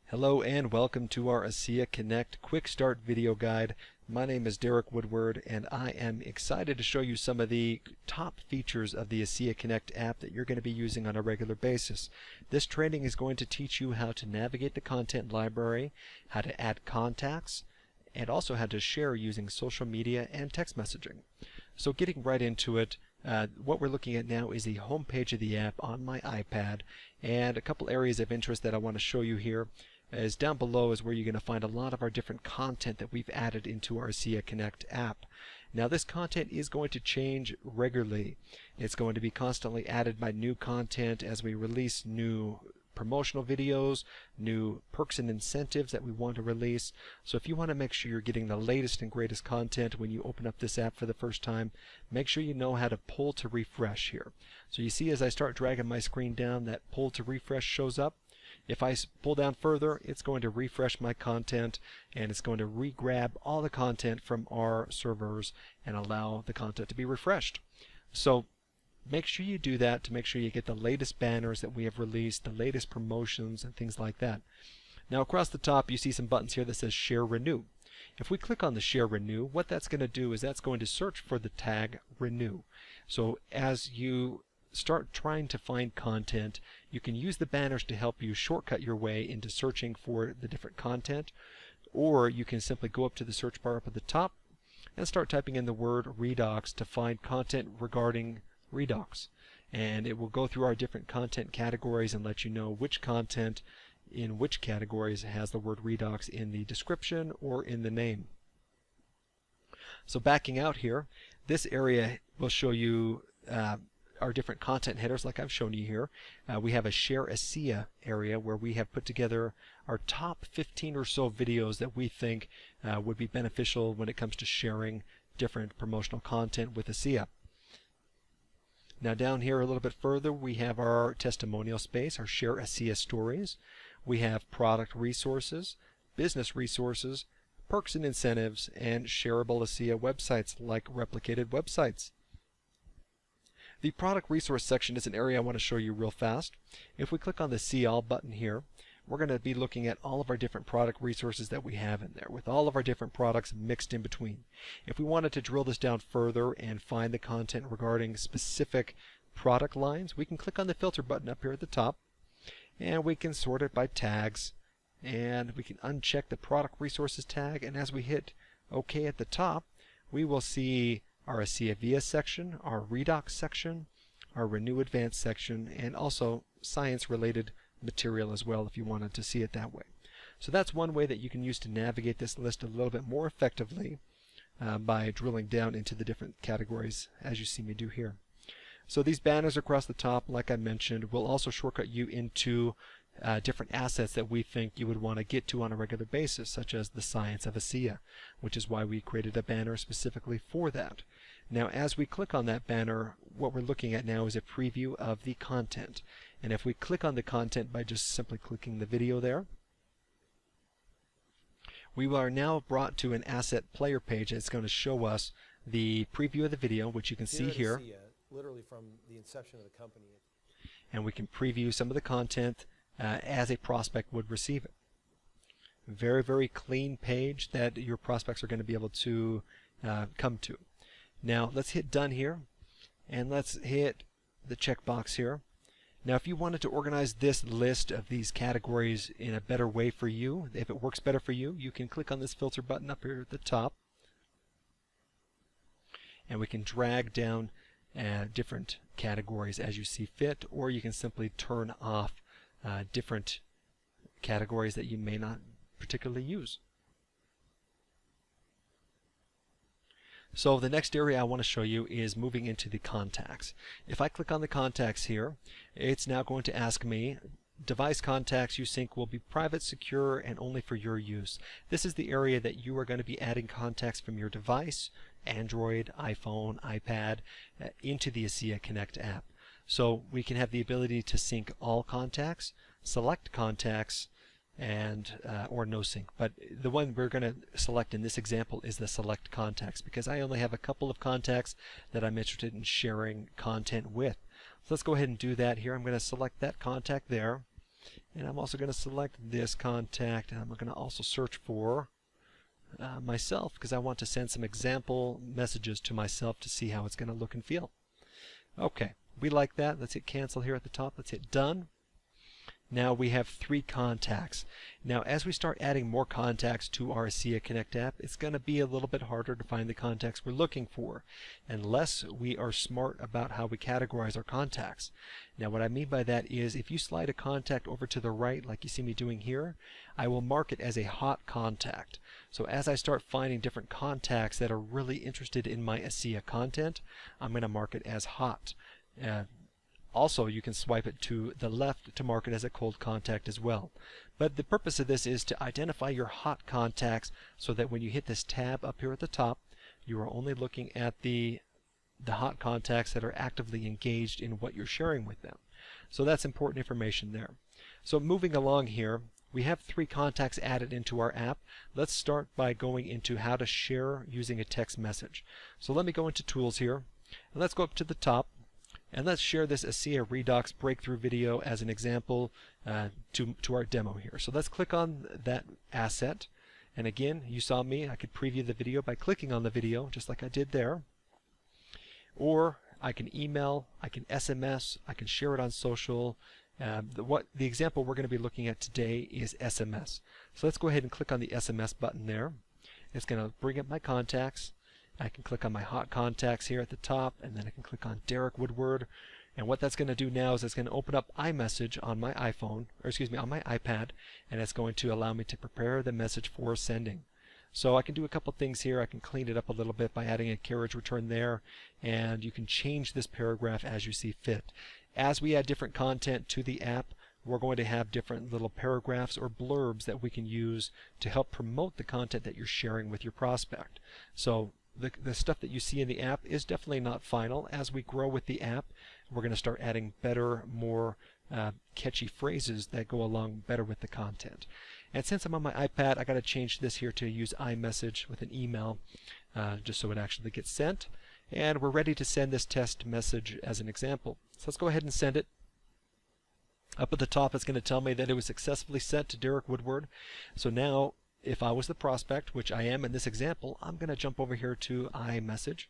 Hello and welcome to our ASEA Connect Quick Start video guide. My name is Derek Woodward and I am excited to show you some of the top features of the ASEA Connect app that you're going to be using on a regular basis. This training is going to teach you how to navigate the content library, how to add contacts, and also how to share using social media and text messaging. So getting right into it, what we're looking at now is the home page of the app on my iPad, and a couple areas of interest that I want to show you here is down below is where you're going to find a lot of our different content that we've added into our ASEA Connect app. Now this content is going to change regularly. It's going to be constantly added by new content as we release new promotional videos, new perks and incentives that we want to release. So if you want to make sure you're getting the latest and greatest content when you open up this app for the first time, make sure you know how to pull to refresh here. So you see as I start dragging my screen down, that pull to refresh shows up. If I pull down further, it's going to refresh my content and it's going to re-grab all the content from our servers and allow the content to be refreshed. So make sure you do that to make sure you get the latest banners that we have released, the latest promotions and things like that. Now across the top you see some buttons here that says Share Renew. If we click on the Share Renew, what that's going to do is that's going to search for the tag Renew. So as you start trying to find content, you can use the banners to help you shortcut your way into searching for the different content, or you can simply go up to the search bar up at the top and start typing in the word Redox to find content regarding Redox, and it will go through our different content categories and let you know which content in which categories has the word Redox in the description or in the name. So backing out here, this area will show you our different content headers like I've shown you here. We have a Share ASEA area where we have put together our top 15 or so videos that we think would be beneficial when it comes to sharing different promotional content with ASEA. Now down here a little bit further we have our testimonial space, our Share ASEA stories. We have product resources, business resources, perks and incentives, and shareable ASEA websites like replicated websites. The product resource section is an area I want to show you real fast. If we click on the See All button here, we're going to be looking at all of our different product resources that we have in there, with all of our different products mixed in between. If we wanted to drill this down further and find the content regarding specific product lines, we can click on the filter button up here at the top, and we can sort it by tags, and we can uncheck the product resources tag, and as we hit OK at the top, we will see our ASEA Via section, our Redox section, our Renew Advanced section, and also science related material as well if you wanted to see it that way. So that's one way that you can use to navigate this list a little bit more effectively by drilling down into the different categories as you see me do here. So these banners across the top, like I mentioned, will also shortcut you into different assets that we think you would want to get to on a regular basis, such as the science of ASEA, which is why we created a banner specifically for that. Now as we click on that banner, what we're looking at now is a preview of the content. And if we click on the content by just simply clicking the video there, we are now brought to an asset player page that's going to show us the preview of the video, which you can see here. Literally from the inception of the company. And we can preview some of the content as a prospect would receive it. Very, very clean page that your prospects are going to be able to come to. Now let's hit done here, and let's hit the checkbox here. Now if you wanted to organize this list of these categories in a better way for you, if it works better for you, you can click on this filter button up here at the top, and we can drag down different categories as you see fit, or you can simply turn off different categories that you may not particularly use. So the next area I want to show you is moving into the contacts. If I click on the contacts here, it's now going to ask me, device contacts you sync will be private, secure, and only for your use. This is the area that you are going to be adding contacts from your device, Android, iPhone, iPad, into the ASEA Connect app. So we can have the ability to sync all contacts, select contacts, and or no sync. But the one we're going to select in this example is the select contacts, because I only have a couple of contacts that I'm interested in sharing content with. So let's go ahead and do that here. I'm going to select that contact there, And I'm also going to select this contact, and I'm going to also search for myself, because I want to send some example messages to myself to see how it's going to look and feel. Okay, we like that. Let's hit cancel here at the top. Let's hit done. Now we have 3 contacts. Now as we start adding more contacts to our ASEA Connect app, it's going to be a little bit harder to find the contacts we're looking for unless we are smart about how we categorize our contacts. Now what I mean by that is if you slide a contact over to the right like you see me doing here, I will mark it as a hot contact. So as I start finding different contacts that are really interested in my ASEA content, I'm going to mark it as hot. Also, you can swipe it to the left to mark it as a cold contact as well. But the purpose of this is to identify your hot contacts so that when you hit this tab up here at the top, you are only looking at the hot contacts that are actively engaged in what you're sharing with them. So that's important information there. So moving along here, we have 3 contacts added into our app. Let's start by going into how to share using a text message. So let me go into Tools here, and let's go up to the top. And let's share this ASEA Redox breakthrough video as an example to our demo here. So let's click on that asset. And again, you saw me, I could preview the video by clicking on the video, just like I did there. Or I can email, I can SMS, I can share it on social. The example we're going to be looking at today is SMS. So let's go ahead and click on the SMS button there. It's going to bring up my contacts. I can click on my hot contacts here at the top, and then I can click on Derek Woodward. And what that's going to do now is it's going to open up iMessage on my iPhone, or excuse me, on my iPad, and it's going to allow me to prepare the message for sending. So I can do a couple things here. I can clean it up a little bit by adding a carriage return there, and you can change this paragraph as you see fit. As we add different content to the app, we're going to have different little paragraphs or blurbs that we can use to help promote the content that you're sharing with your prospect. So the stuff that you see in the app is definitely not final. As we grow with the app, we're going to start adding better, more catchy phrases that go along better with the content. And since I'm on my iPad, I got to change this here to use iMessage with an email, just so it actually gets sent. And we're ready to send this test message as an example. So let's go ahead and send it. Up at the top, it's going to tell me that it was successfully sent to Derek Woodward. So now, if I was the prospect, which I am in this example, I'm going to jump over here to iMessage,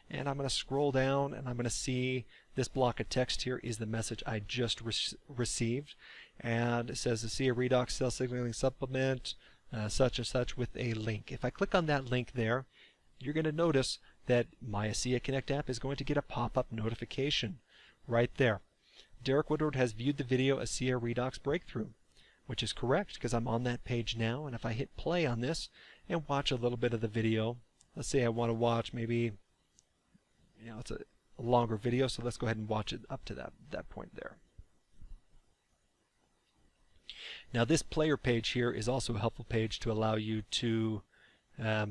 and I'm going to scroll down, and I'm going to see this block of text here is the message I just received, and it says ASEA Redox Cell Signaling Supplement, such and such, with a link. If I click on that link there, you're going to notice that my ASEA Connect app is going to get a pop-up notification right there. Derek Woodward has viewed the video ASEA Redox Breakthrough, which is correct because I'm on that page now. And if I hit play on this and watch a little bit of the video, let's say I want to watch maybe, it's a longer video, so let's go ahead and watch it up to that point there. Now this player page here is also a helpful page to allow you to, there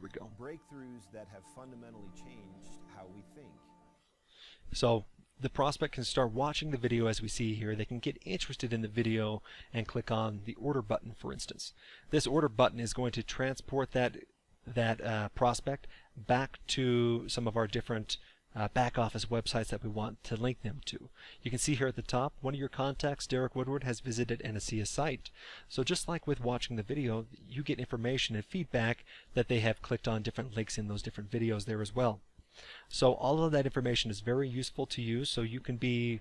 we go. Breakthroughs that have fundamentally changed how we think. So the prospect can start watching the video as we see here. They can get interested in the video and click on the order button, for instance. This order button is going to transport that prospect back to some of our different back office websites that we want to link them to. You can see here at the top, one of your contacts, Derek Woodward, has visited an ASEA site. So just like with watching the video, you get information and feedback that they have clicked on different links in those different videos there as well. So all of that information is very useful to use, so you can be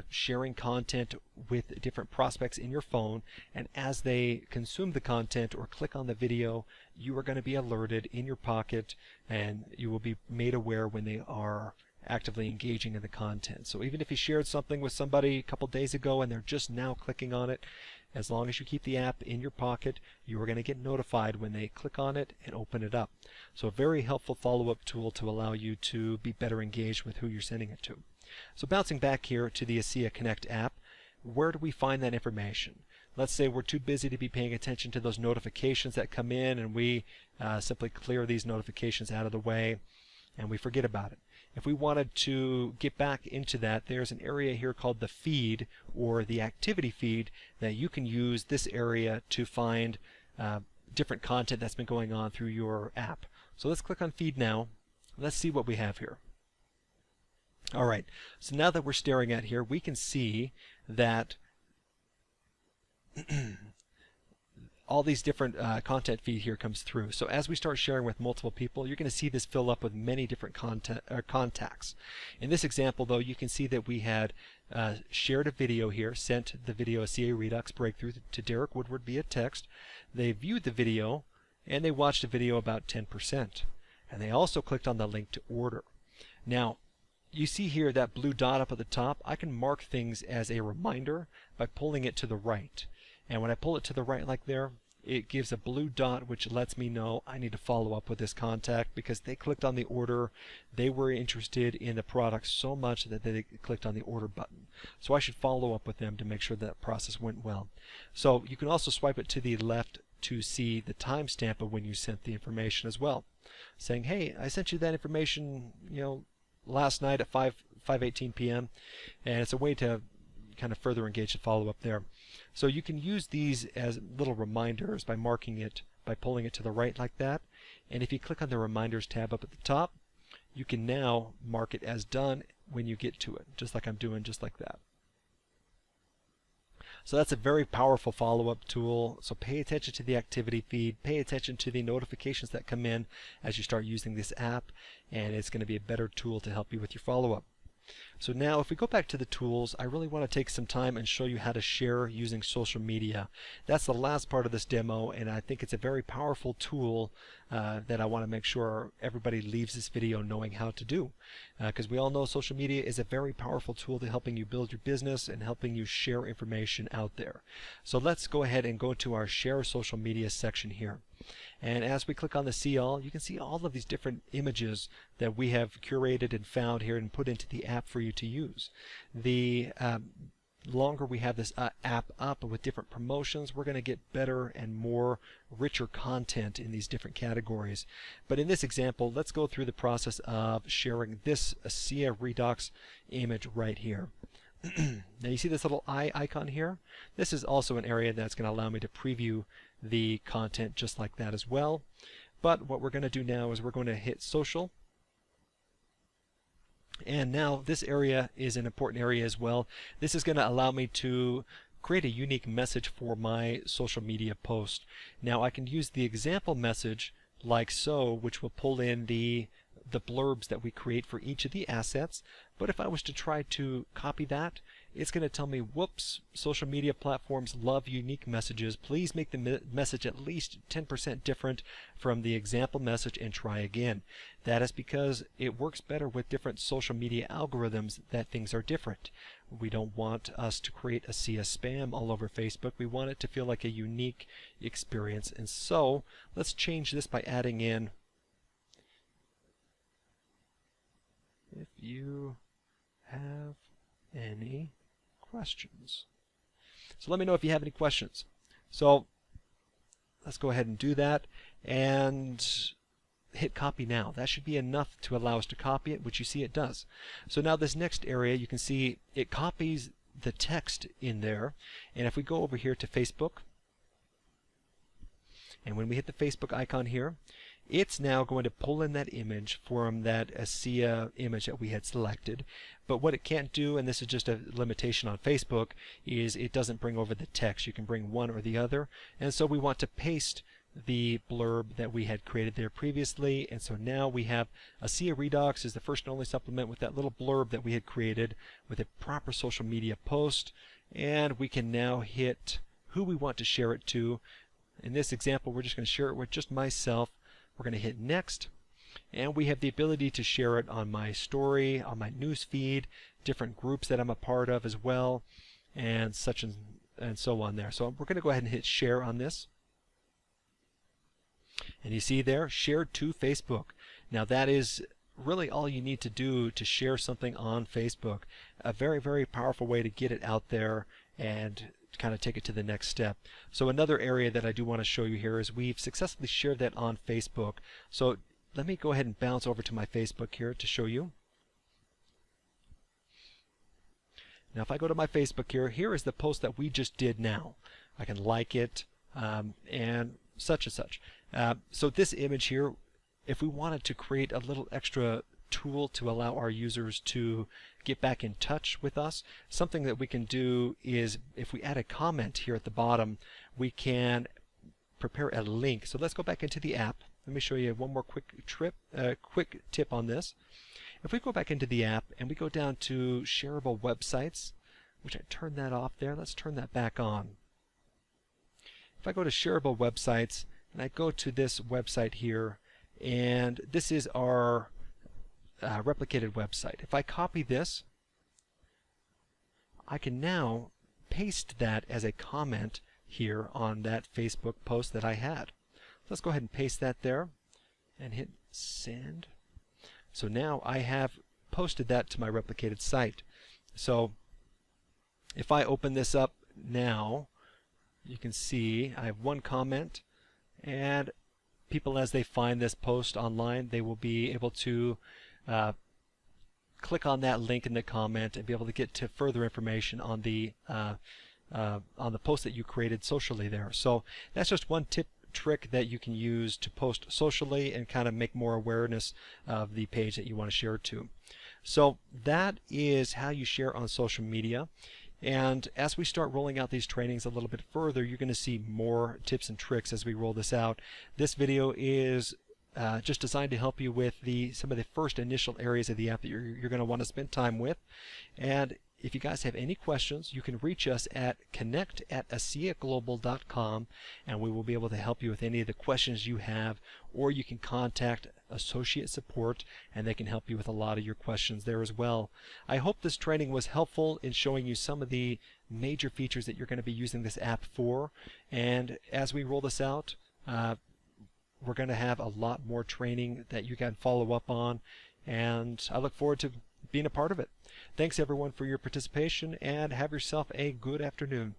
sharing content with different prospects in your phone, and as they consume the content or click on the video, you are going to be alerted in your pocket, and you will be made aware when they are actively engaging in the content. So even if you shared something with somebody a couple days ago and they're just now clicking on it, as long as you keep the app in your pocket, you are going to get notified when they click on it and open it up. So a very helpful follow-up tool to allow you to be better engaged with who you're sending it to. So bouncing back here to the ASEA Connect app, where do we find that information? Let's say we're too busy to be paying attention to those notifications that come in, and we simply clear these notifications out of the way and we forget about it. If we wanted to get back into that, there's an area here called the feed, or the activity feed, that you can use this area to find different content that's been going on through your app. So let's click on feed now. Let's see what we have here. Alright, so now that we're staring at here, we can see that all these different content feed here comes through. So as we start sharing with multiple people, you're going to see this fill up with many different contacts. In this example, though, you can see that we had shared a video here, sent the video ASEA Redux Breakthrough to Derek Woodward via text. They viewed the video, and they watched the video about 10%. And they also clicked on the link to order. Now, you see here that blue dot up at the top. I can mark things as a reminder by pulling it to the right. And when I pull it to the right like there, it gives a blue dot which lets me know I need to follow up with this contact because they clicked on the order. They were interested in the product so much that they clicked on the order button. So I should follow up with them to make sure that process went well. So you can also swipe it to the left to see the timestamp of when you sent the information as well. Saying, hey, I sent you that information, last night at 5:18 p.m. And it's a way to kind of further engage the follow-up there. So you can use these as little reminders by marking it, by pulling it to the right like that. And if you click on the Reminders tab up at the top, you can now mark it as done when you get to it, just like I'm doing, just like that. So that's a very powerful follow-up tool. So pay attention to the activity feed, pay attention to the notifications that come in as you start using this app, and it's going to be a better tool to help you with your follow-up. So now if we go back to the tools, I really want to take some time and show you how to share using social media. That's the last part of this demo, and I think it's a very powerful tool that I want to make sure everybody leaves this video knowing how to do. Because we all know social media is a very powerful tool to helping you build your business and helping you share information out there. So let's go ahead and go to our Share Social Media section here. And as we click on the See All, you can see all of these different images that we have curated and found here and put into the app for you to use. The longer we have this app up with different promotions, we're going to get better and more richer content in these different categories. But in this example, let's go through the process of sharing this ASEA Redux image right here. Now you see this little eye icon here? This is also an area that's going to allow me to preview the content just like that as well. But what we're going to do now is we're going to hit social. And now this area is an important area as well. This is going to allow me to create a unique message for my social media post. Now I can use the example message like so, which will pull in the blurbs that we create for each of the assets. But if I was to try to copy that, it's going to tell me, whoops, social media platforms love unique messages. Please make the message at least 10% different from the example message and try again. That is because it works better with different social media algorithms that things are different. We don't want us to create ASEA spam all over Facebook. We want it to feel like a unique experience. And so let's change this by adding in, if you have any questions. So let me know if you have any questions. So let's go ahead and do that and hit copy now. That should be enough to allow us to copy it, which you see it does. So now this next area, you can see it copies the text in there. And if we go over here to Facebook, and when we hit the Facebook icon here, it's now going to pull in that image from that ASEA image that we had selected. But what it can't do, and this is just a limitation on Facebook, is it doesn't bring over the text. You can bring one or the other. And so we want to paste the blurb that we had created there previously. And so now we have ASEA Redux is the first and only supplement with that little blurb that we had created with a proper social media post. And we can now hit who we want to share it to. In this example, we're just going to share it with just myself. We're going to hit next, and we have the ability to share it on my story, on my news feed, different groups that I'm a part of as well, and such and so on there. So we're going to go ahead and hit share on this. And you see there, shared to Facebook. Now that is really all you need to do to share something on Facebook. A very, very powerful way to get it out there and kind of take it to the next step. So another area that I do want to show you here is we've successfully shared that on Facebook. So let me go ahead and bounce over to my Facebook here to show you. Now if I go to my Facebook here, here is the post that we just did now. I can like it and such and such. So this image here, if we wanted to create a little extra tool to allow our users to get back in touch with us. Something that we can do is, if we add a comment here at the bottom, we can prepare a link. So let's go back into the app. Let me show you one more quick tip on this. If we go back into the app and we go down to shareable websites, which I turned that off there, let's turn that back on. If I go to shareable websites and I go to this website here, and this is our replicated website. If I copy this, I can now paste that as a comment here on that Facebook post that I had. Let's go ahead and paste that there and hit send. So now I have posted that to my replicated site. So if I open this up now, you can see I have one comment, and people, as they find this post online, they will be able to click on that link in the comment and be able to get to further information on the post that you created socially there. So that's just one trick that you can use to post socially and kind of make more awareness of the page that you want to share to. So that is how you share on social media. And as we start rolling out these trainings a little bit further, you're going to see more tips and tricks as we roll this out. This video is just designed to help you with some of the first initial areas of the app that you're going to want to spend time with. And if you guys have any questions, you can reach us at connect@aseaglobal.com, and we will be able to help you with any of the questions you have, or you can contact associate support and they can help you with a lot of your questions there as well. I hope this training was helpful in showing you some of the major features that you're going to be using this app for, and as we roll this out, we're going to have a lot more training that you can follow up on, and I look forward to being a part of it. Thanks everyone for your participation, and have yourself a good afternoon.